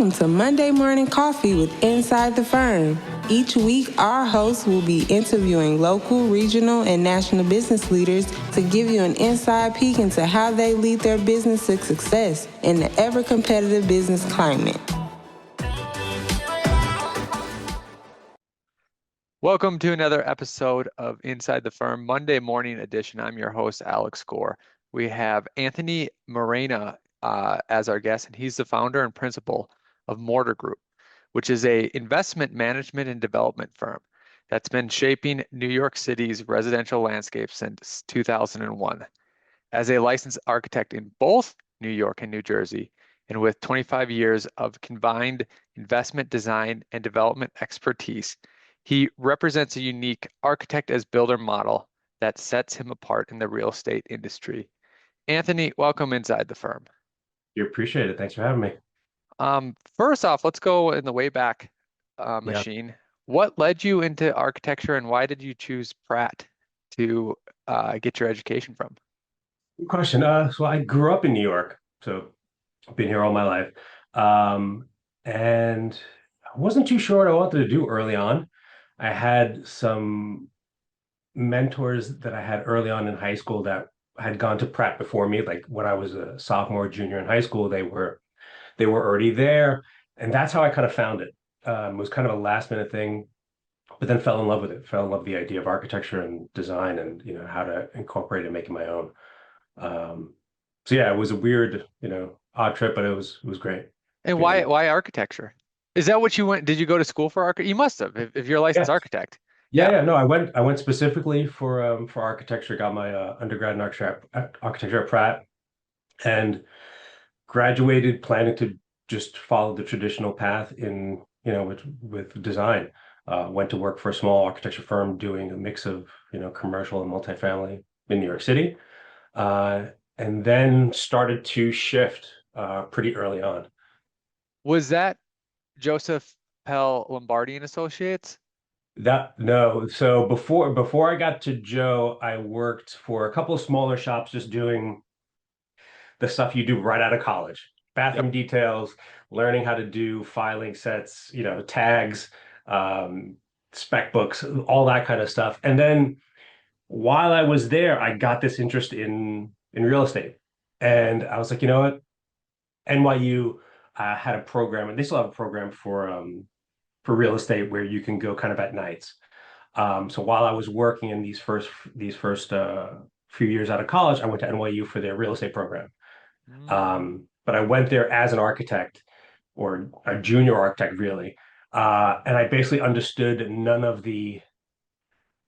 Welcome to Monday Morning Coffee with Inside the Firm. Each week, our hosts will be interviewing local, regional, and national business leaders to give you an inside peek into how they lead their business to success in the ever-competitive business climate. Welcome to another episode of Inside the Firm, Monday morning edition. I'm your host, Alex Gore. We have Anthony Morena as our guest, and he's the founder and principal of Morena Group, which is a investment management and development firm that's been shaping New York City's residential landscape since 2001. As a licensed architect in both New York and New Jersey, and with 25 years of combined investment design and development expertise, he represents a unique architect as builder model that sets him apart in the real estate industry. Anthony, welcome inside the firm. You appreciate it. Thanks for having me. First off, let's go in the way back machine. Yeah. What led you into architecture, and why did you choose Pratt to get your education from? Good question. So I grew up in New York, so I've been here all my life. And I wasn't too sure what I wanted to do early on. I had some mentors that I had early on in high school that had gone to Pratt before me. Like when I was a sophomore, junior in high school, they were already there, and that's how I kind of found it. It was kind of a last minute thing, but then fell in love with it. Fell in love with the idea of architecture and design, and how to incorporate it and make it my own. So yeah, it was a weird, odd trip, but it was great. And why architecture? Is that what you went? Did you go to school for architecture? You must have, if you're a licensed architect. Yeah. No, I went specifically for architecture. Got my undergrad in architecture at Pratt, and graduated planning to just follow the traditional path in with design. Went to work for a small architecture firm doing a mix of commercial and multifamily in New York City, and then started to shift pretty early on. Was that Joseph Pell Lombardi and Associates? No. So before I got to Joe, I worked for a couple of smaller shops, just doing the stuff you do right out of college. Bathroom details, learning how to do filing sets, tags, spec books, all that kind of stuff. And then while I was there, I got this interest in real estate. And I was like, you know what? NYU had a program, and they still have a program for real estate where you can go kind of at nights. So while I was working in these first few years out of college, I went to NYU for their real estate program. But I went there as an architect, or a junior architect, really. And I basically understood nothing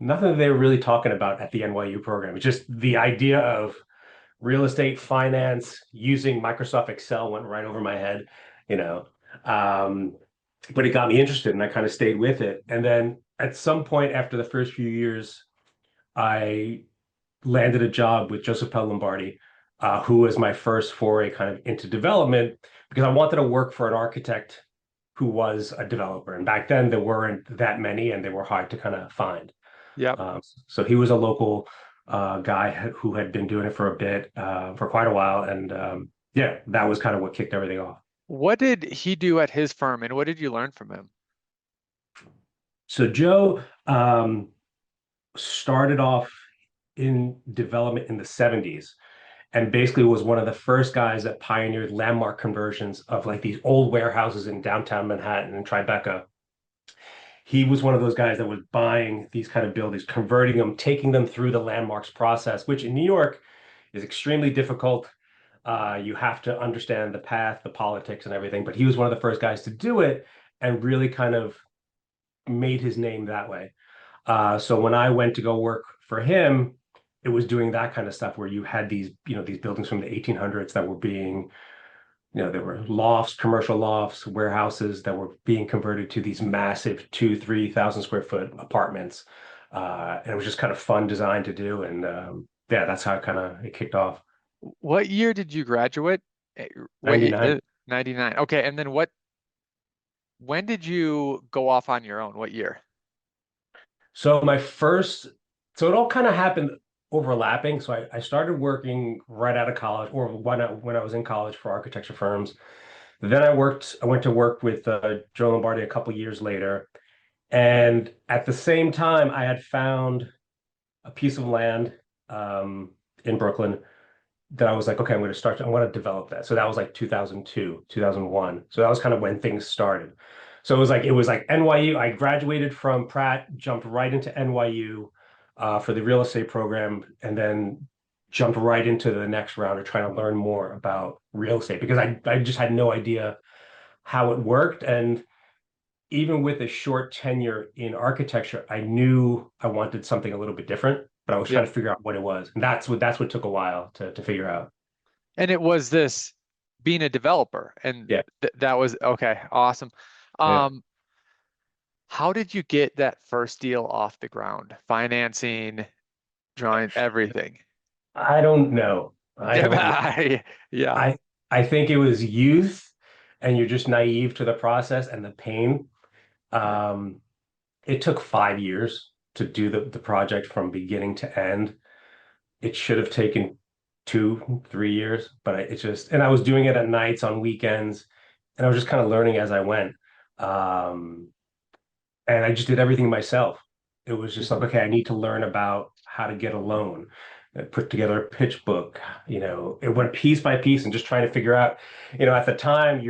that they were really talking about at the NYU program. It's just the idea of real estate finance using Microsoft Excel went right over my head, but it got me interested, and I kind of stayed with it. And then at some point after the first few years, I landed a job with Joseph Pell Lombardi, who was my first foray kind of into development, because I wanted to work for an architect who was a developer. And back then there weren't that many, and they were hard to kind of find. Yeah. So he was a local guy who had been doing it for a bit, for quite a while. And that was kind of what kicked everything off. What did he do at his firm, and what did you learn from him? So Joe started off in development in the 70s, and basically was one of the first guys that pioneered landmark conversions of like these old warehouses in downtown Manhattan and Tribeca. He was one of those guys that was buying these kind of buildings, converting them, taking them through the landmarks process, which in New York is extremely difficult. You have to understand the path, the politics, and everything. But he was one of the first guys to do it, and really kind of made his name that way. So when I went to go work for him, it was doing that kind of stuff where you had these buildings from the 1800s that were being, there were lofts, commercial lofts, warehouses that were being converted to these massive 2,000-3,000 square foot apartments. And it was just kind of fun design to do. And that's how it kicked off. What year did you graduate? 99. 99. Okay. And then when did you go off on your own? What year? So it all kind of happened overlapping. So I started working right out of college, or when I was in college, for architecture firms. Then I went to work with Joe Lombardi a couple years later. And at the same time, I had found a piece of land um, in Brooklyn that I was like, okay, I want to develop that. So that was like 2002, 2001. So that was kind of when things started. So it was like NYU. I graduated from Pratt, jumped right into NYU for the real estate program, and then jumped right into the next round of trying to learn more about real estate because I just had no idea how it worked. And even with a short tenure in architecture, I knew I wanted something a little bit different, but I was trying Yep. to figure out what it was. And that's what took a while to figure out. And it was this being a developer, and Yeah. th that was okay, awesome. Yeah. Um, how did you get that first deal off the ground? Financing, drawing, everything. I don't know. I don't know. Yeah, I I think it was youth and you're just naive to the process and the pain. yeah, Um, it took 5 years to do the project from beginning to end. It should have taken 2, 3 years, but and I was doing it at nights on weekends, and I was just kind of learning as I went. Um, and I just did everything myself. It was just like, okay, I need to learn about how to get a loan, put together a pitch book. It went piece by piece and just trying to figure out, at the time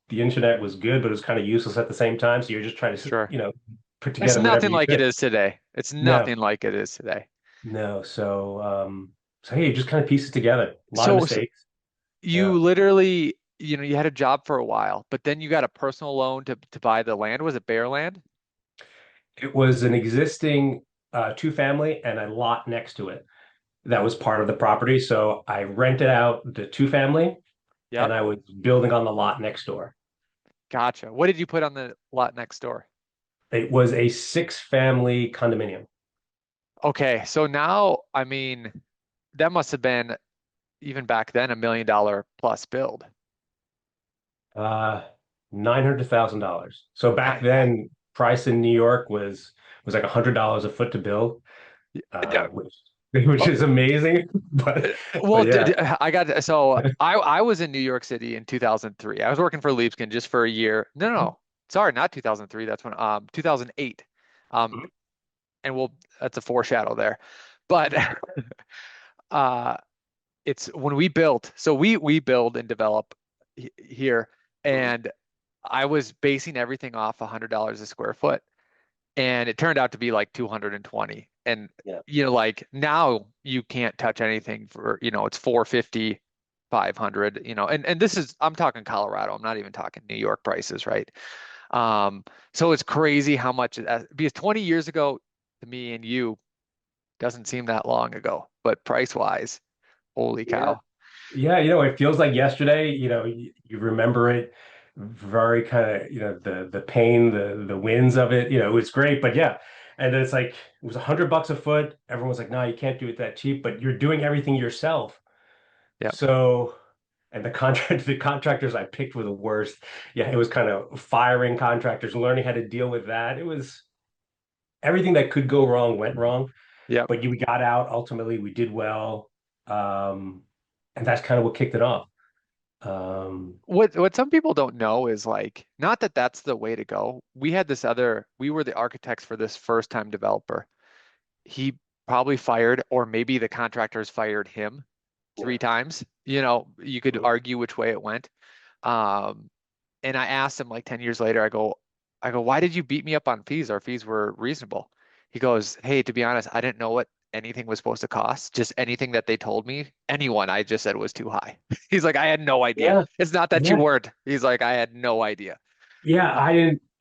the internet was good, but it was kind of useless at the same time. So you're just trying to, sure. put It's together whatever nothing you like it could. is today. It's No, nothing like it is today. no. So hey, just kind of piece it together. A lot of So mistakes. Yeah. you literally, you had a job for a while, but then you got a personal loan to buy the land. Was it bare land? It was an existing two family and a lot next to it that was part of the property. So I rented out the two family and Yep. I was building on the lot next door. Gotcha. What did you put on the lot next door? It was a six family condominium. Okay, so now, I mean, that must have been even back then $1 million plus build. Uh, $900,000. So back I, then, price in New York was like $100 a foot to build, yeah, which oh, is amazing. well, But yeah. I got so I was in New York City in 2003. I was working for Leapskin just for a year. No, no, no. Sorry, not 2003. That's when 2008. Um, and that's a foreshadow there. But uh it's when we built, so we build and develop here, and I was basing everything off $100 a square foot, and it turned out to be like 220. And Yeah. like now you can't touch anything for, it's 450, 500, and this is I'm talking Colorado. I'm not even talking New York prices, right? So it's crazy how much because 20 years ago to me and you doesn't seem that long ago, but price wise, holy Yeah. cow. Yeah, it feels like yesterday, you remember it very kind of, the pain, the wins of it, it was great, but yeah. And it's like it was $100 a foot. Everyone was like, no, you can't do it that cheap, but you're doing everything yourself. Yep. So, and the contractors I picked were the worst. Yeah, it was kind of firing contractors, learning how to deal with that. It was everything that could go wrong went wrong, Yep. but we got out. Ultimately, we did well. Um, and that's kind of what kicked it off. What some people don't know is like not that that's the way to go. We were the architects for this first time developer. He probably fired, or maybe the contractors fired him Yeah. 3 times. You could argue which way it went. Um, and I asked him like 10 years later, I go, why did you beat me up on fees? Our fees were reasonable. He goes, hey, to be honest, I didn't know what anything was supposed to cost. Just anything that they told me, anyone I just said was too high. He's like, I had no idea. Yeah, It's not that you yeah, weren't. He's like, I had no idea. yeah. Uh,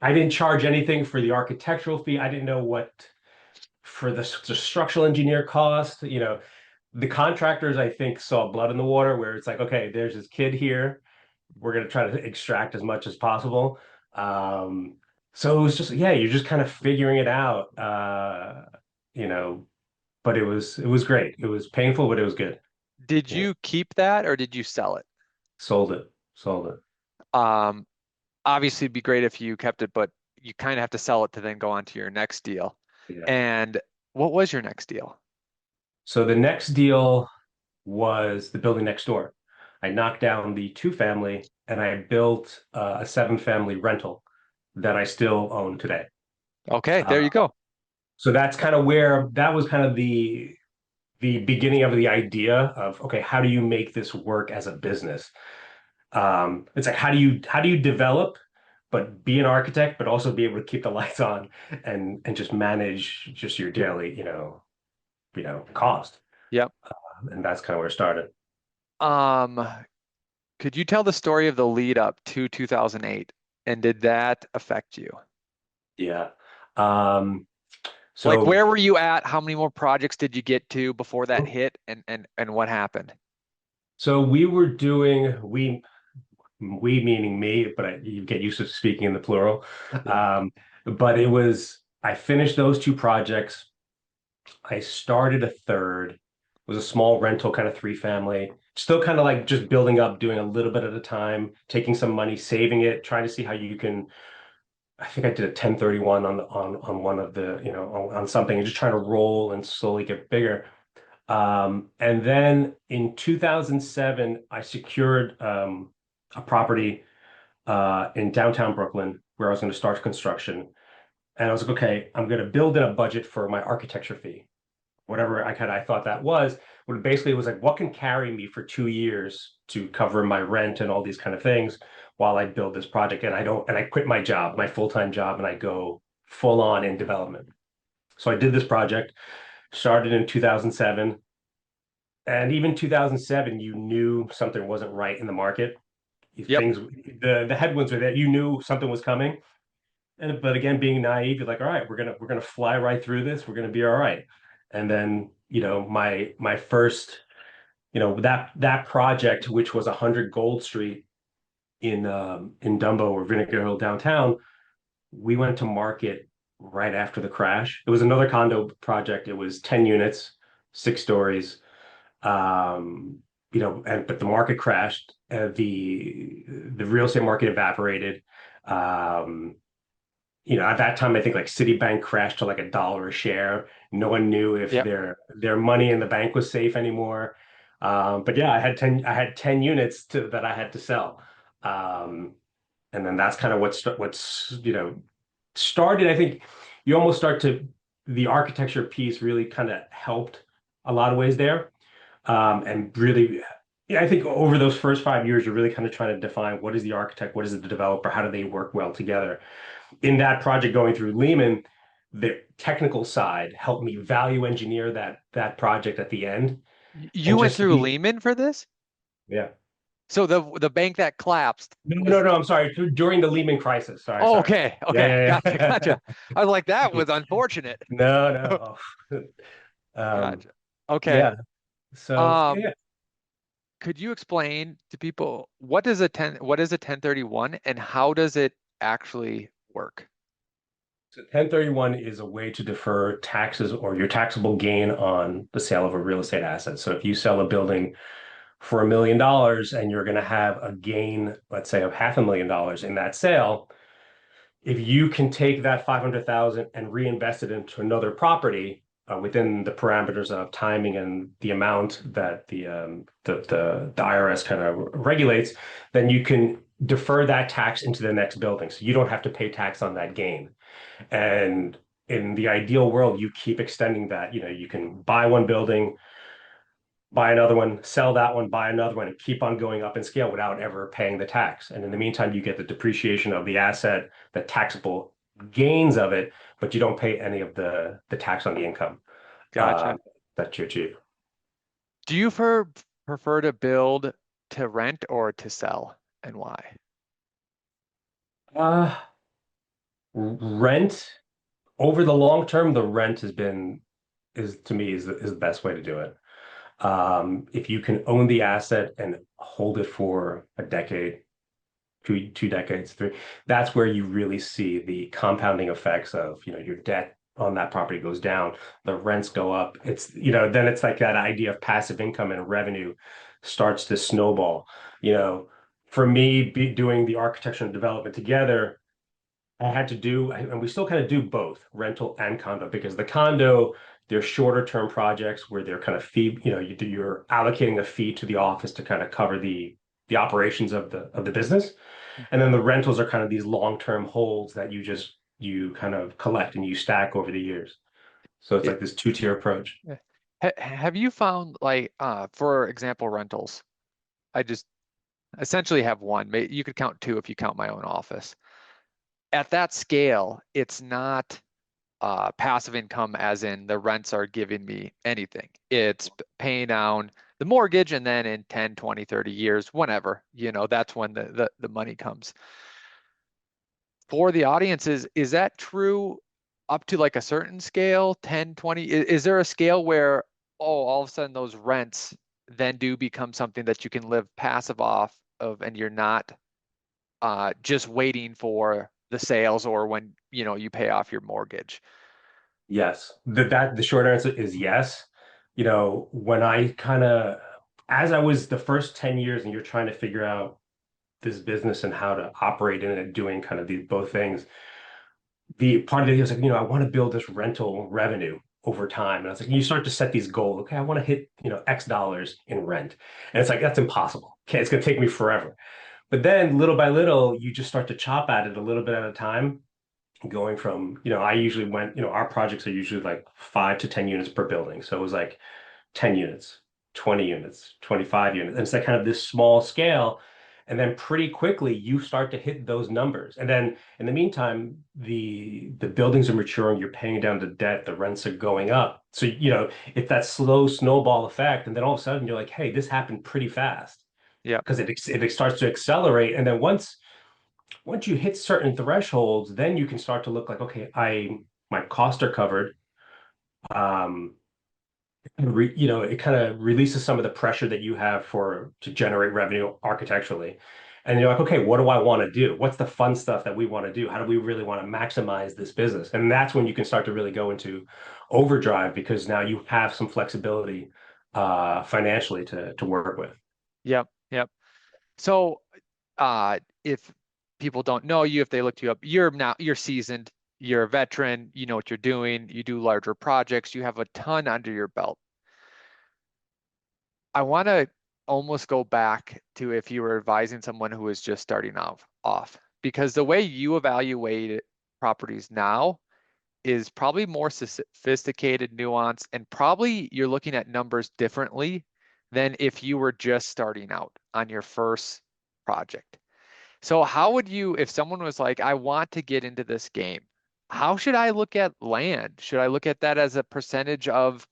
I didn't charge anything for the architectural fee. I didn't know what for the structural engineer cost. The contractors I think saw blood in the water where it's like, okay, there's this kid here. We're gonna try to extract as much as possible. Um, so it was just, yeah, you're just kind of figuring it out. You know, but it was great. It was painful, but it was good. did Yeah, you keep that or did you sell it? sold it, sold it. Um, Obviously, it'd be great if you kept it, but you kind of have to sell it to then go on to your next deal. Yeah. And what was your next deal? So the next deal was the building next door. I knocked down the two family and I built a seven family rental that I still own today. Okay, Uh, there you go. so that's kind of where that was kind of the beginning of the idea of, okay, how do you make this work as a business? It's like how do you develop, but be an architect, but also be able to keep the lights on and just manage just your daily, cost. Yep. And that's kind of where it started. Um, could you tell the story of the lead up to 2008? And did that affect you? Yeah. Um, Like so where were you at? How many more projects did you get to before that hit and what happened? so we were doing we meaning me, but you get used to speaking in the plural. Yeah. But it was I finished those two projects. I started a third. It was a small rental, kind of three family. Still kind of like just building up, doing a little bit at a time, taking some money, saving it, trying to see how you can. I think I did a 1031 on one of the, on something, and just trying to roll and slowly get bigger. And then in 2007, I secured a property in downtown Brooklyn where I was going to start construction. And I was like, okay, I'm going to build in a budget for my architecture fee, whatever I thought that was. What basically was like, what can carry me for 2 years to cover my rent and all these kind of things while I build this project? And I quit my job, my full-time job, and I go full on in development. So I did this project, started in 2007. And even 2007, you knew something wasn't right in the market. Yep. Things, the headwinds were that you knew something was coming. And but again, being naive, you're like, all right, we're gonna fly right through this. We're gonna be all right. And then, my first, that project, which was 100 Gold Street in Dumbo or Vinegar Hill downtown, we went to market right after the crash. It was another condo project. It was 10 units, 6 stories. Um, but the market crashed. The real estate market evaporated. Um, at that time, I think like Citibank crashed to like $1 a share. No one knew if Yep. their money in the bank was safe anymore. But yeah, I had 10 units that I had to sell. Um, and then that's kind of what's started. I think you almost start to the architecture piece really kind of helped a lot of ways there. And really, yeah, I think over those first 5 years, you're really kind of trying to define what is the architect, what is the developer, how do they work well together. In that project going through Lehman, the technical side helped me value engineer that project at the end You and went just through see, Lehman for this? yeah. So the bank that collapsed No, no, was no, I'm sorry. During the Lehman crisis. Sorry, oh, sorry. okay. Yeah, Okay. yeah, Gotcha. Gotcha. I was like, that yeah. was unfortunate. No, no. Gotcha. Okay. Yeah. So Um, yeah. could you explain to people what is a 1031 and how does it actually work? So 1031 is a way to defer taxes or your taxable gain on the sale of a real estate asset. So if you sell a building for $1 million and you're going to have a gain, let's say, of $500,000 in that sale, if you can take that 500,000 and reinvest it into another property within the parameters of timing and the amount that the IRS kind of regulates, then you can defer that tax into the next building. So you don't have to pay tax on that gain. And in the ideal world, you keep extending that. You can buy one building, buy another one, sell that one, buy another one, and keep on going up in scale without ever paying the tax. And in the meantime, you get the depreciation of the asset, the taxable gains of it, but you don't pay any of the tax on the income uh, Gotcha. that you achieve. Do you prefer to build to rent or to sell and why? Uh, Rent over the long term, the rent is to me is the best way to do it. If you can own the asset and hold it for a decade, two decades, three, that's where you really see the compounding effects of, your debt on that property goes down, the rents go up. Then it's like that idea of passive income and revenue starts to snowball. You know, for me, doing the architecture and development together, I had to do, and we still kind of do both rental and condo because the condo, There's shorter term projects where they're kind of fee, you're allocating a fee to the office to kind of cover the operations of the business. And then the rentals are kind of these long-term holds that you kind of collect and you stack over the years. So it's Yeah. like this two-tier approach. Yeah. Have you found like for example rentals? I just essentially have one. You could count two if you count my own office. At that scale, it's not passive income as in the rents are giving me anything. It's paying down the mortgage and then in 10, 20, 30 years, whenever, that's when the money comes. For the audiences, is that true up to like a certain scale, 10, 20? Is there a scale where, oh, all of a sudden those rents then do become something that you can live passive off of and you're not just waiting for the sales or when, you pay off your mortgage? Yes. The short answer is yes. When I kind of, as I was the first 10 years and you're trying to figure out this business and how to operate in it, doing kind of these both things, the part of it was like, I want to build this rental revenue over time. And I was like, you start to set these goals. Okay, I want to hit, X dollars in rent. And it's like, that's impossible. Okay, it's going to take me forever. But then little by little, you just start to chop at it a little bit at a time, going from, I usually went, our projects are usually like 5 to 10 units per building. So it was like 10 units, 20 units, 25 units. And it's like kind of this small scale. And then pretty quickly you start to hit those numbers. And then in the meantime, the buildings are maturing, you're paying down the debt, the rents are going up. So, it's that slow snowball effect. And then all of a sudden you're like, hey, this happened pretty fast Yeah. because it starts to accelerate. And then once you hit certain thresholds, then you can start to look like, okay, my costs are covered. Um, it kind of releases some of the pressure that you have to generate revenue architecturally. And you're like, okay, what do I want to do? What's the fun stuff that we want to do? How do we really want to maximize this business? And that's when you can start to really go into overdrive because now you have some flexibility financially to work with. Yep. Yep. So if people don't know you, if they looked you up, you're seasoned, you're a veteran, you know what you're doing, you do larger projects, you have a ton under your belt. I want to almost go back to if you were advising someone who is just starting off, because the way you evaluate properties now is probably more sophisticated, nuanced, and probably you're looking at numbers differently than if you were just starting out on your first project. So how would you, if someone was like, I want to get into this game, how should I look at land? Should I look at that as a percentage of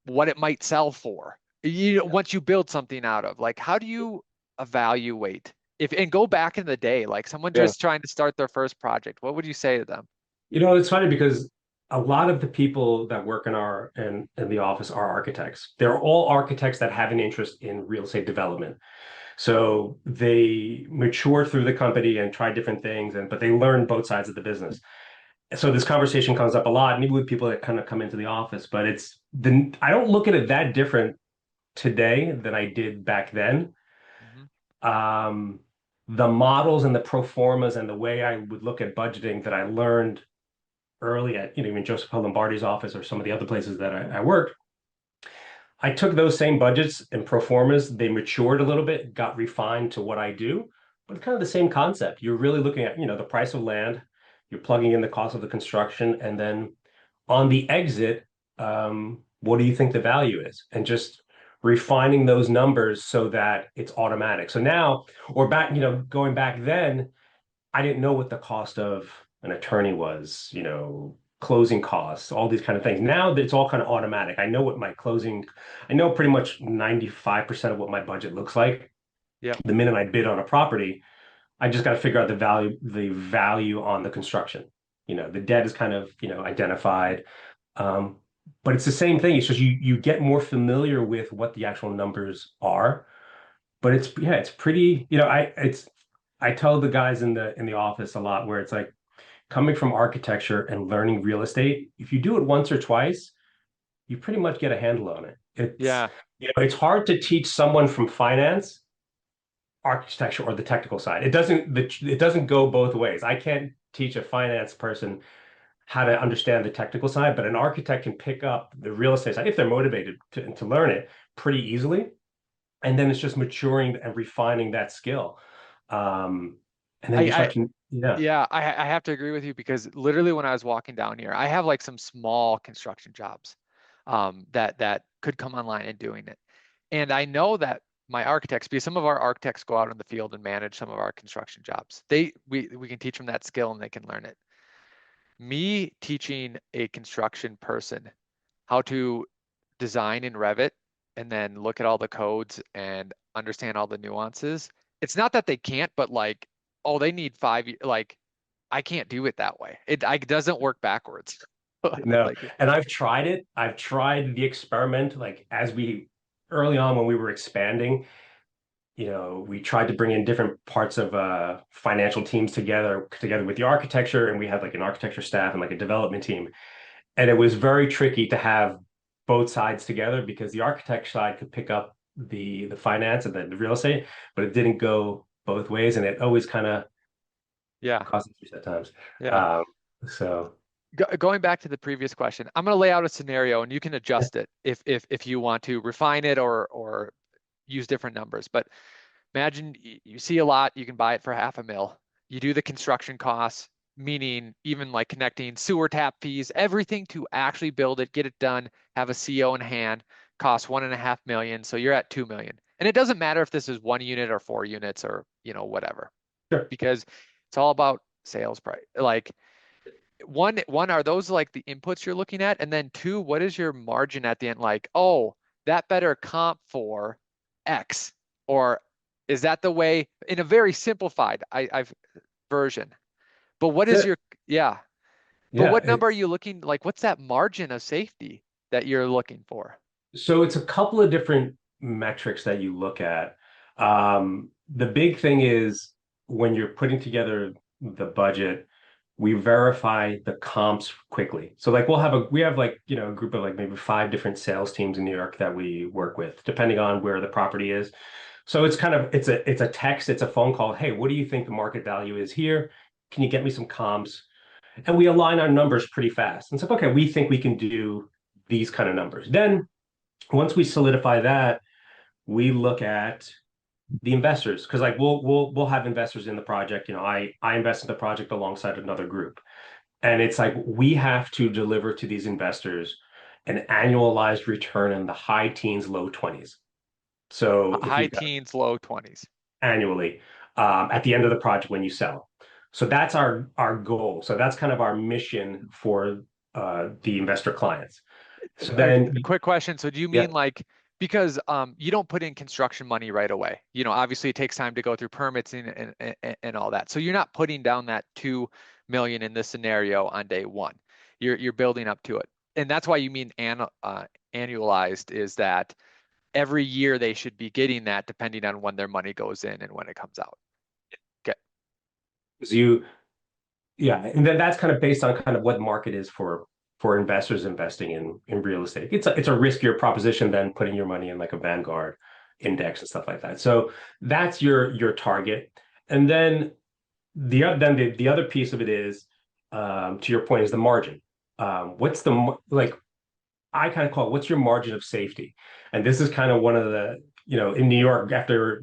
what it might sell for? Once you build something out of, like, how do you evaluate if and go back in the day, like someone Yeah. just trying to start their first project, what would you say to them? It's funny because a lot of the people that work in the office are architects. They're all architects that have an interest in real estate development. So they mature through the company and try different things, but they learn both sides of the business. So this conversation comes up a lot, maybe with people that kind of come into the office, but I don't look at it that different today than I did back then. Mhm. Um, the models and the pro formas and the way I would look at budgeting that I learned early at, even Joseph Lombardi's office or some of the other places that I worked, I took those same budgets and pro formas, they matured a little bit, got refined to what I do, but it's kind of the same concept. You're really looking at, the price of land, you're plugging in the cost of the construction, and then on the exit, what do you think the value is? And just refining those numbers so that it's automatic. So now, or back, going back then, I didn't know what the cost of an attorney was, closing costs, all these kind of things. Now that it's all kind of automatic. I know pretty much 95% of what my budget looks like. Yep. The minute I bid on a property, I just got to figure out the value on the construction. The debt is kind of, identified. Um, but it's the same thing. It's just you get more familiar with what the actual numbers are. But it's pretty, I tell the guys in the office a lot where it's like coming from architecture and learning real estate, if you do it once or twice, you pretty much get a handle on it. Yeah. It's hard to teach someone from finance architecture or the technical side. It doesn't go both ways. I can't teach a finance person how to understand the technical side, but an architect can pick up the real estate side if they're motivated to learn it pretty easily. And then it's just maturing and refining that skill. Um, and then you I start to, yeah, Yeah, I have to agree with you because literally when I was walking down here, I have like some small construction jobs that could come online and doing it. And I know that my architects, because some of our architects go out in the field and manage some of our construction jobs. We can teach them that skill and they can learn it. Me teaching a construction person how to design in Revit and then look at all the codes and understand all the nuances. It's not that they can't, but like, oh, they need like I can't do it that way. It doesn't work backwards. no. Like, And I've tried it. I've tried the experiment, like as we early on when we were expanding, we tried to bring in different parts of financial teams together with the architecture, and we had like an architecture staff and like a development team. And it was very tricky to have both sides together because the architect side could pick up the finance and the real estate, but it didn't go both ways, and it always kind of yeah, caused issues at times. yeah. Um, so Going back to the previous question, I'm going to lay out a scenario and you can adjust it if you want to refine it or use different numbers. But imagine you see a lot, you can buy it for 500,000. You do the construction costs, meaning even like connecting sewer tap fees, everything to actually build it, get it done, have a CO in hand, costs 1.5 million. So you're at 2 million. And it doesn't matter if this is 1 unit or 4 units or whatever, sure. because it's all about sales price. Like one, are those like the inputs you're looking at? And then two, what is your margin at the end? Like, oh, that better comp for X, or is that the way in a very simplified I've version? But what is Yeah, your, yeah, but yeah. what number are you looking, like what's that margin of safety that you're looking for? So it's a couple of different metrics that you look at. The big thing is when you're putting together the budget, we verify the comps quickly. So like we have like, a group of like maybe 5 different sales teams in New York that we work with, depending on where the property is. So it's kind of it's a text, it's a phone call. Hey, what do you think the market value is here? Can you get me some comps? And we align our numbers pretty fast. And it's like, okay, we think we can do these kind of numbers. Then once we solidify that, we look at the investors because like we'll have investors in the project. I invest in the project alongside another group. And it's like we have to deliver to these investors an annualized return in the high teens, low 20s. So if High you've got teens, low 20s. annually at the end of the project when you sell. So that's our goal. So that's kind of our mission for the investor clients. So then, A quick question. So do you yeah, mean like because you don't put in construction money right away? Obviously it takes time to go through permits and all that. So you're not putting down that 2 million in this scenario on day one. You're building up to it. And that's why you mean annualized is that every year they should be getting that depending on when their money goes in and when it comes out. Okay. because yeah, and then that's kind of based on kind of what the market is for investors investing in real estate. It's a riskier proposition than putting your money in like a Vanguard index and stuff like that. So that's your target. And then the other piece of it is to your point is the margin. What's like I kind of call it what's your margin of safety? And this is kind of one of the, in New York after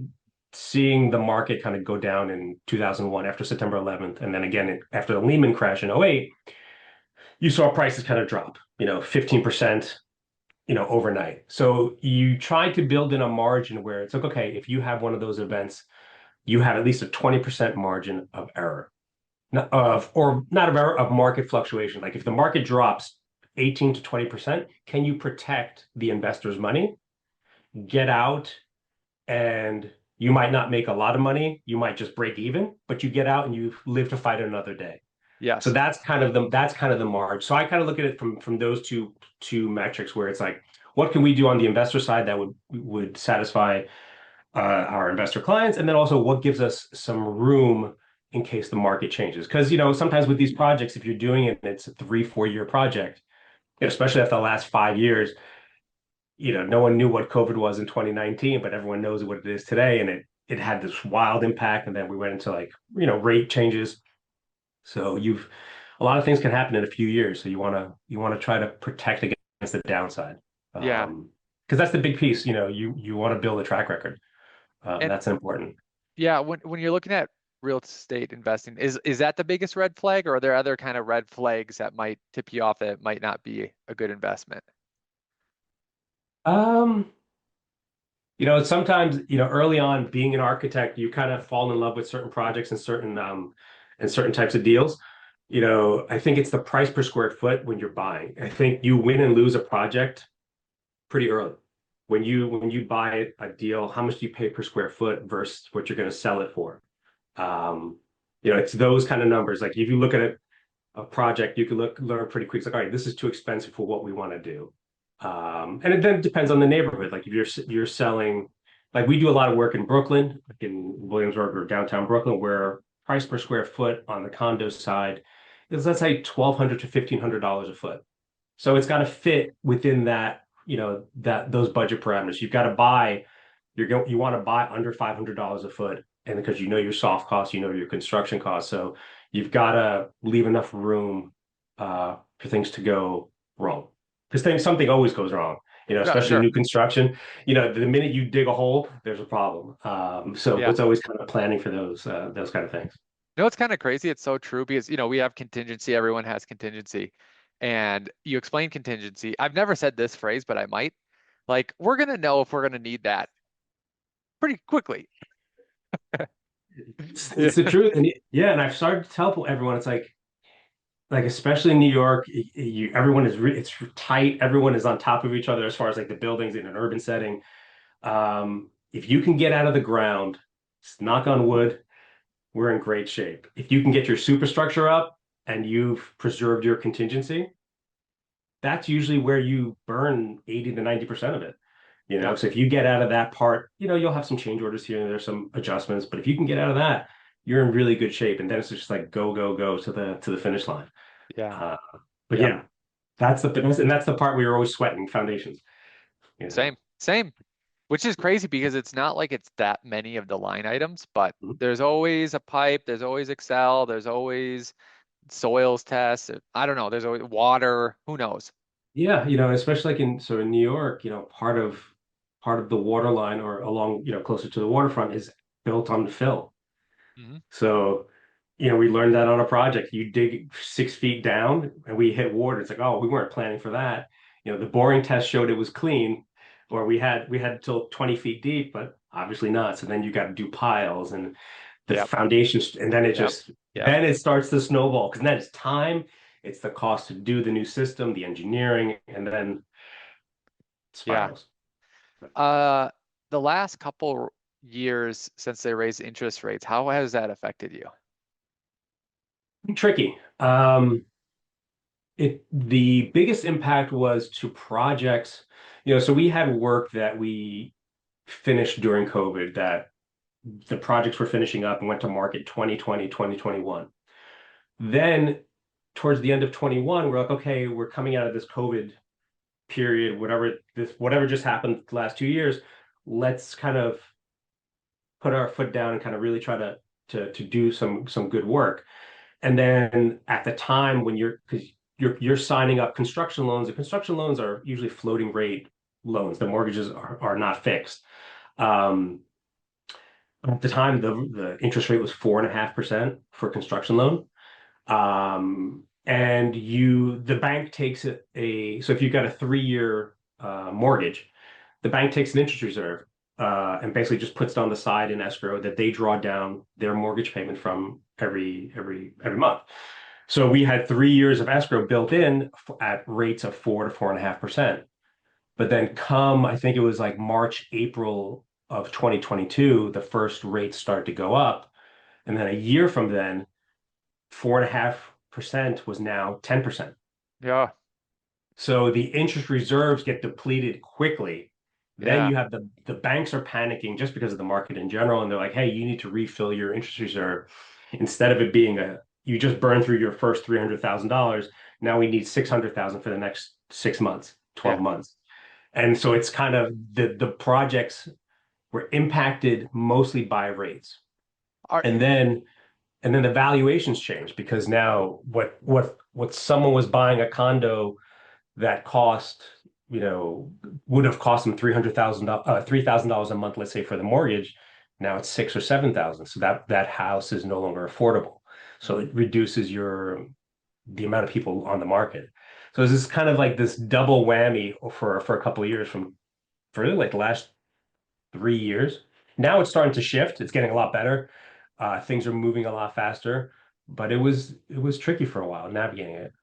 seeing the market kind of go down in 2001 after September 11th, and then again after the Lehman crash in '08, you saw prices kind of drop, 15%, overnight. So you try to build in a margin where it's like, okay, if you have one of those events, you have at least a 20% margin of error, or not of error, of market fluctuation. Like if the market drops 18 to 20%, can you protect the investor's money, get out, and you might not make a lot of money. You might just break even, but you get out and you live to fight another day. So Yes. that's kind of the margin. So I kind of look at it from those two metrics where it's like, what can we do on the investor side that would satisfy our investor clients, and then also what gives us some room in case the market changes. Because sometimes with these projects, if you're doing it, and it's a 3-4 year project, especially after the last 5 years, no one knew what COVID was in 2019, but everyone knows what it is today. And it had this wild impact. And then we went into like, rate changes. So a lot of things can happen in a few years. So you want to try to protect against the downside. Yeah. Because that's the big piece, you want to build a track record. And That's important. yeah, when you're looking at real estate investing, is that the biggest red flag, or are there other kind of red flags that might tip you off that it might not be a good investment? Um, sometimes, early on being an architect, you kind of fall in love with certain projects and certain types of deals. I think it's the price per square foot when you're buying. I think you win and lose a project pretty early. When you buy a deal, how much do you pay per square foot versus what you're going to sell it for? Um, it's those kind of numbers. Like if you look at a project, you can learn pretty quick. It's like, all right, this is too expensive for what we want to do. And it then depends on the neighborhood. Like if you're selling, like we do a lot of work in Brooklyn, like in Williamsburg or downtown Brooklyn, where price per square foot on the condo side is, let's say, $1,200 to $1,500 a foot. So it's got to fit within that, that those budget parameters. You want to buy under $500 a foot, and because your soft costs, your construction costs. So you've got to leave enough room for things to go wrong. Because something always goes wrong, Yeah, especially sure. new construction. The minute you dig a hole, there's a problem. So Yeah. it's always kind of planning for those kind of things. It's kind of crazy. It's so true because, we have contingency. Everyone has contingency. And you explain contingency. I've never said this phrase, but I might. Like, we're going to know if we're going to need that pretty quickly. Yeah. It's the truth, and yeah, and I've started to tell everyone, it's like especially in New York, everyone it's tight. Everyone is on top of each other as far as like the buildings in an urban setting. If you can get out of the ground, knock on wood, we're in great shape. If you can get your superstructure up and you've preserved your contingency, that's usually where you burn 80 to 90% of it. Yep. So if you get out of that part, you'll have some change orders here and there's some adjustments, but if you can get out of that, you're in really good shape. And then it's just like go, go, go to the finish line. Yeah. Uh, but Yep. yeah, that's the part we were always sweating foundations. You know. Same. Same. Which is crazy because it's not like it's that many of the line items, but Mhm. there's always a pipe, there's always Excel, there's always soils tests. I don't know. There's always water. Who knows? Yeah, especially like in New York, part of the water line or along, closer to the waterfront is built on fill. Hmm. So, we learned that on a project. You dig 6 feet down and we hit water. It's like, oh, we weren't planning for that. The boring test showed it was clean, or we had till 20 feet deep, but obviously not. So then you got to do piles and the Yep. foundations, and then Yep. Yep. then it starts to snowball because then it's time, it's the cost to do the new system, the engineering, and then it Yeah. spirals. Uh, the last couple years since they raised interest rates, how has that affected you? Tricky. The biggest impact was to projects, so we had work that we finished during COVID that the projects were finishing up and went to market 2020, 2021. Then towards the end of 21, we're like, okay, we're coming out of this COVID period, whatever just happened the last 2 years, let's kind of put our foot down and kind of really try to do some good work. And then at the time when because you're signing up construction loans, the construction loans are usually floating rate loans. The mortgages are not fixed. Um, at the time, the interest rate was 4.5% for a construction loan. And the bank takes so if you've got a 3-year mortgage, the bank takes an interest reserve and basically just puts it on the side in escrow that they draw down their mortgage payment from every month. So we had 3 years of escrow built in at rates of 4 to 4.5%. But then I think it was like March, April of 2022, the first rates start to go up. And then a year from then, 4.5% was now 10%. Yeah. So the interest reserves get depleted quickly. Then Yeah. you have the banks are panicking just because of the market in general, and they're like, "Hey, you need to refill your interest reserve instead of it being you just burned through your first $300,000. Now we need 600,000 for the next 6 months, Yeah. 12 months." And so it's kind of the projects were impacted mostly by rates, Are and then and then the valuations change because now what someone was buying a condo that cost, would have cost them $3,000 a month, let's say for the mortgage. Now it's 6 or 7,000. So that house is no longer affordable. So Mhm. it reduces the amount of people on the market. So it's this kind of like this double whammy for a couple of years for really like the last 3 years. Now it's starting to shift. It's getting a lot better. Things are moving a lot faster, but it was tricky for a while navigating it.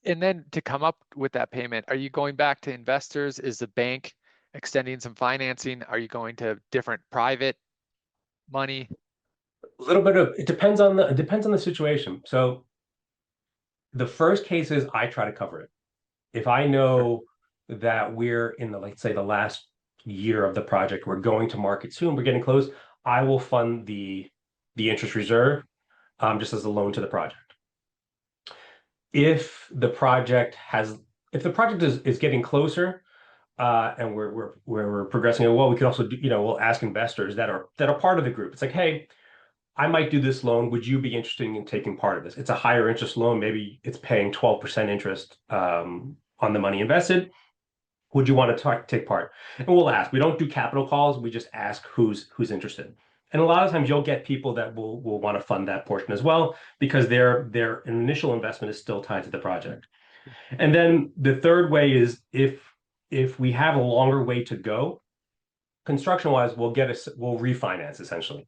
And then to come up with that payment, are you going back to investors? Is the bank extending some financing? Are you going to different private money? A little bit of it depends on the situation. So the first case is I try to cover it. If I Sure. know that we're in the, let's say, the last year of the project, we're going to market soon, we're getting close, I will fund the interest reserve just as a loan to the project. If the project has if the project is getting closer, and we're progressing it well, we could also do, we'll ask investors that are part of the group. It's like, hey, I might do this loan. Would you be interested in taking part of this? It's a higher interest loan. Maybe it's paying 12% interest on the money invested. Would you want to take part? And we'll ask. We don't do capital calls. We just ask who's interested. And a lot of times you'll get people that will want to fund that portion as well because their initial investment is still tied to the project. And then the third way is if we have a longer way to go, construction wise, we'll refinance essentially.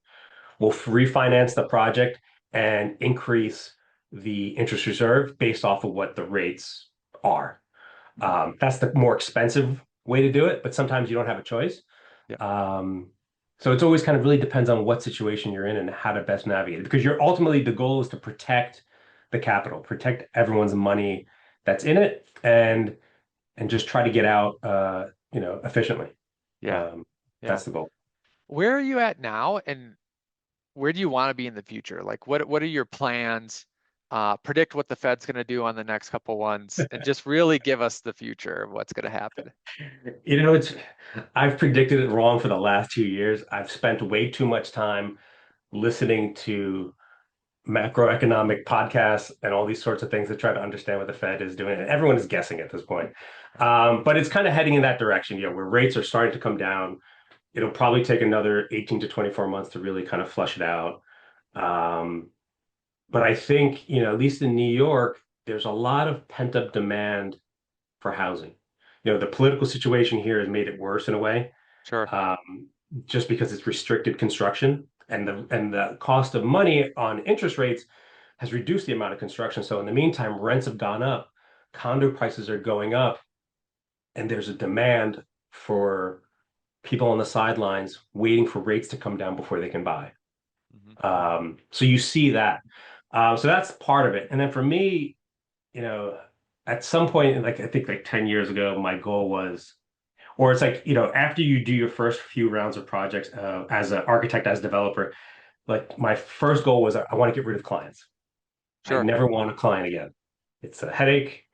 We'll refinance the project and increase the interest reserve based off of what the rates are. Mhm. That's the more expensive way to do it, but sometimes you don't have a choice. Yeah. Um, so it's always kind of really depends on what situation you're in and how to best navigate it. Because you're ultimately the goal is to protect the capital, protect everyone's money that's in it, and just try to get out, efficiently. Yeah. Um, Yeah. that's the goal. Where are you at now, and where do you want to be in the future? Like, what are your plans? Predict what the Fed's going to do on the next couple ones, and just really give us the future of what's going to happen. It's I've predicted it wrong for the last 2 years. I've spent way too much time listening to macroeconomic podcasts and all these sorts of things to try to understand what the Fed is doing. And everyone is guessing at this point. But it's kind of heading in that direction, where rates are starting to come down. It'll probably take another 18 to 24 months to really kind of flush it out. Um, but I think, at least in New York, there's a lot of pent-up demand for housing. The political situation here has made it worse in a way, Sure. um, just because it's restricted construction and the cost of money on interest rates has reduced the amount of construction. So in the meantime, rents have gone up, condo prices are going up, and there's a demand for people on the sidelines waiting for rates to come down before they can buy. Hmm. So you see that. So that's part of it. And then for me, you know, at some point, like I think like 10 years ago, my goal was, or it's like, after you do your first few rounds of projects as an architect, as a developer, like my first goal was I want to get rid of clients. I Sure. never want a client again. It's a headache.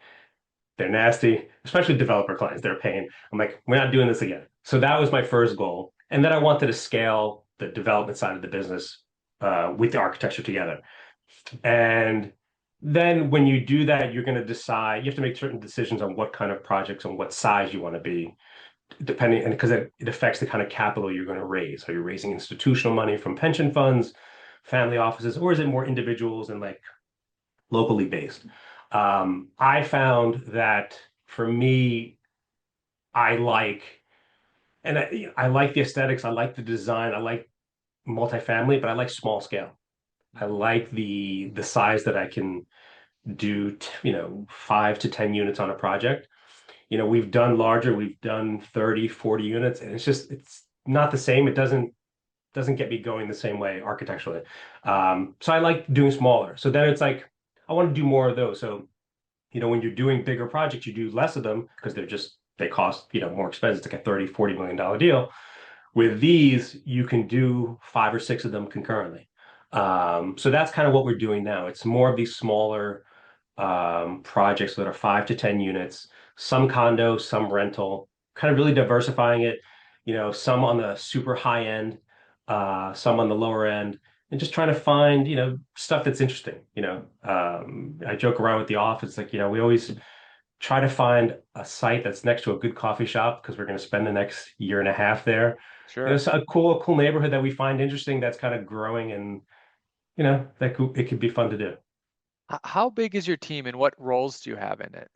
They're nasty, especially developer clients. They're a pain. I'm like, we're not doing this again. So that was my first goal. And then I wanted to scale the development side of the business with the architecture together. And then when you do that, you're going to decide, you have to make certain decisions on what kind of projects and what size you want to be, depending, and because it affects the kind of capital you're going to raise. Are you raising institutional money from pension funds, family offices, or is it more individuals and like locally based? I found that for me, I like, and I like the aesthetics, I like the design, I like multifamily, but I like small scale. I Mhm. like the size that I can do, 5 to 10 units on a project. We've done larger, we've done 30, 40 units, and it's not the same. It doesn't get me going the same way architecturally. So I like doing smaller. So then it's like I want to do more of those. So when you're doing bigger projects, you do less of them because they cost, more expensive. It's like a 30, $40 million deal. With these, you can do 5 or 6 of them concurrently. So that's kind of what we're doing now. It's more of these smaller projects that are 5 to 10 units, some condo, some rental, kind of really diversifying it, some on the super high end, some on the lower end, and just trying to find, stuff that's interesting. I joke around with the office, like, we always try to find a site that's next to a good coffee shop because we're going to spend the next year and a half there. Sure. So a cool neighborhood that we find interesting that's kind of growing and, it could be fun to do. How big is your team and what roles do you have in it?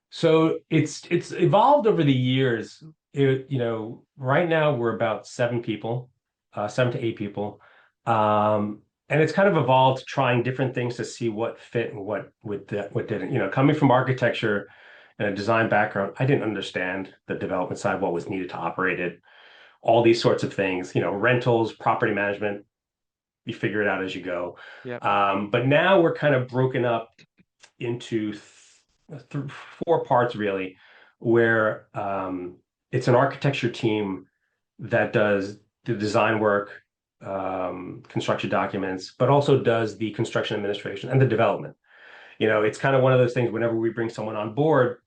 So it's evolved over the years. Right now we're about 7 people, 7 to 8 people. And it's kind of evolved trying different things to see what fit and what didn't. Coming from architecture and a design background, I didn't understand the development side, what was needed to operate it, all these sorts of things, rentals, property management, you figure it out as you go. Yep. But now we're kind of broken up into 4 parts really, where it's an architecture team that does the design work, construction documents, but also does the construction administration and the development. It's kind of one of those things whenever we bring someone on board,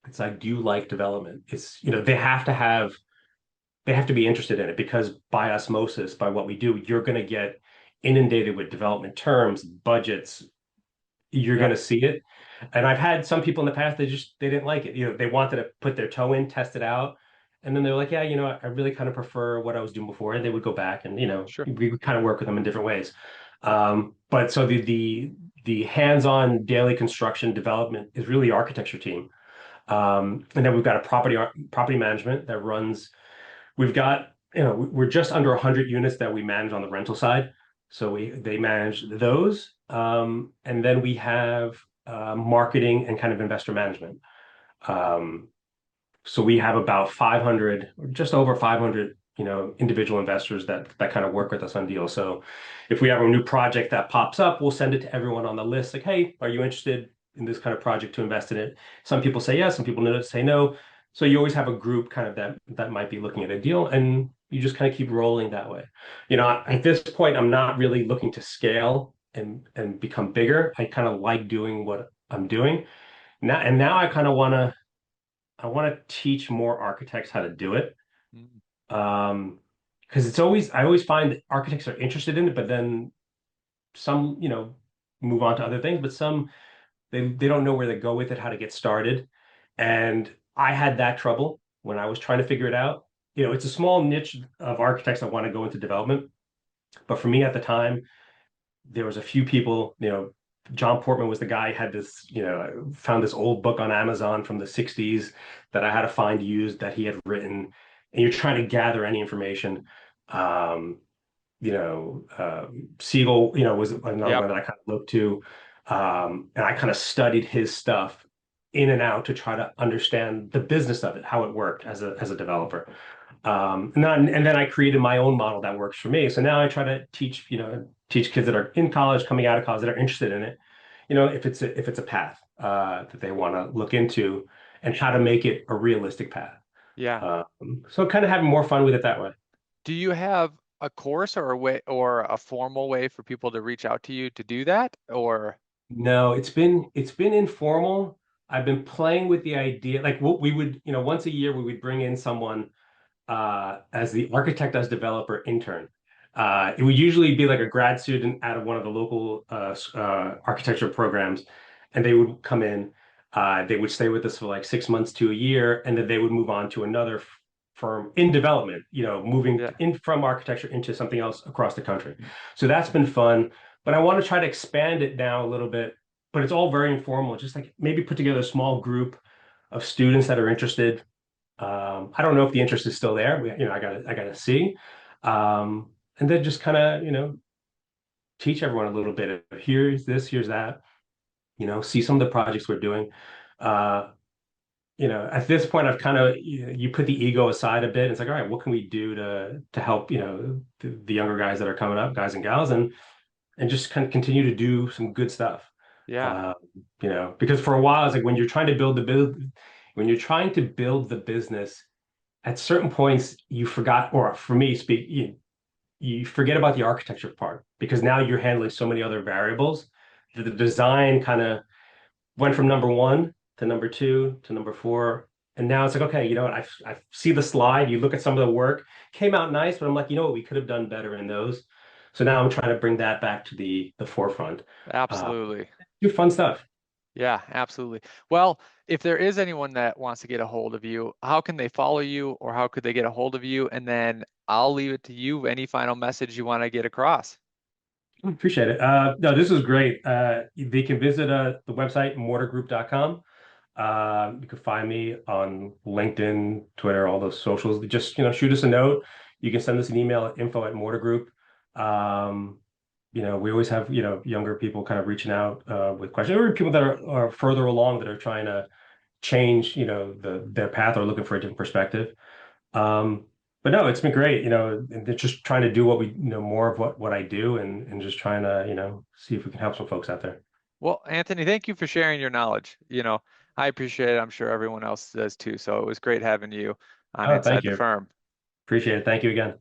it's like, do you like development? They have to be interested in it because by osmosis, by what we do, you're going to get inundated with development terms, budgets, you're going Yep. to see it. And I've had some people in the past, they didn't like it. They wanted to put their toe in, test it out. And then they're like, yeah, I really kind of prefer what I was doing before. And they would go back and, Sure. we would kind of work with them in different ways. But so the hands-on daily construction development is really the architecture team. And then we've got a property management that runs. We've got, we're just under 100 units that we manage on the rental side. So they manage those. And then we have marketing and kind of investor management. Um, so we have about 500, or just over 500, individual investors that kind of work with us on deals. So if we have a new project that pops up, we'll send it to everyone on the list. Like, hey, are you interested in this kind of project to invest in it? Some people say yes, some people say no. So you always have a group kind of that might be looking at a deal, and you just kind of keep rolling that way. At this point, I'm not really looking to scale and become bigger. I kind of like doing what I'm doing now. I want to teach more architects how to do it. Mm. Because I always find that architects are interested in it, but then some, move on to other things, but some they don't know where to go with it, how to get started. And I had that trouble when I was trying to figure it out. It's a small niche of architects that want to go into development. But for me at the time, there was a few people, John Portman was the guy, had this, found this old book on Amazon from the 60s that I had to find used that he had written. And you're trying to gather any information. Um, Siegel, was another Yep. one that I kind of looked to. And I kind of studied his stuff in and out to try to understand the business of it, how it worked as a developer. And then I created my own model that works for me. So now I try to teach kids that are in college, coming out of college, that are interested in it, if it's a path that they want to look into, and how to make it a realistic path. Yeah. So kind of having more fun with it that way. Do you have a course or a way or a formal way for people to reach out to you to do that? Or No, it's been informal. I've been playing with the idea, like what we would, once a year we would bring in someone as the architect as developer intern. It would usually be like a grad student out of one of the local architecture programs, and they would come in. They would stay with us for like 6 months to a year, and then they would move on to another firm in development, moving yeah, in from architecture into something else across the country. So that's been fun, but I want to try to expand it now a little bit, but it's all very informal, just like maybe put together a small group of students that are interested. I don't know if the interest is still there. I gotta see. And then just kind of, teach everyone a little bit of here's this, here's that, see some of the projects we're doing. Uh, at this point, I've kind of, you put the ego aside a bit. It's like, all right, what can we do to help, the younger guys that are coming up, guys and gals, and just kind of continue to do some good stuff. yeah, Um, because for a while, it's like when you're trying to build the business, at certain points you forgot, or for me, you forget about the architecture part because now you're handling so many other variables. The design kind of went from number one to number two to number four. And now it's like, okay, you know what? I see the slide. You look at some of the work, came out nice, but I'm like, you know what? We could have done better in those. So now I'm trying to bring that back to the forefront. Uh, Absolutely. do fun stuff. Yeah, absolutely. Well, if there is anyone that wants to get a hold of you, how can they follow you or how could they get a hold of you? And then I'll leave it to you. Any final message you want to get across? Appreciate it. No, this is great. They can visit the website, mortargroup.com. You can find me on LinkedIn, Twitter, all those socials. Just, shoot us a note. You can send us an email at info@mortargroup. Um, we always have, younger people kind of reaching out with questions, or people that are further along that are trying to change, their path or looking for a different perspective. Um, but no, it's been great, and they're just trying to do what we, more of what I do and just trying to, see if we can help some folks out there. Well, Anthony, thank you for sharing your knowledge. I appreciate it. I'm sure everyone else does too. So it was great having you on Oh, thank Inside the you. Firm. Appreciate it. Thank you again.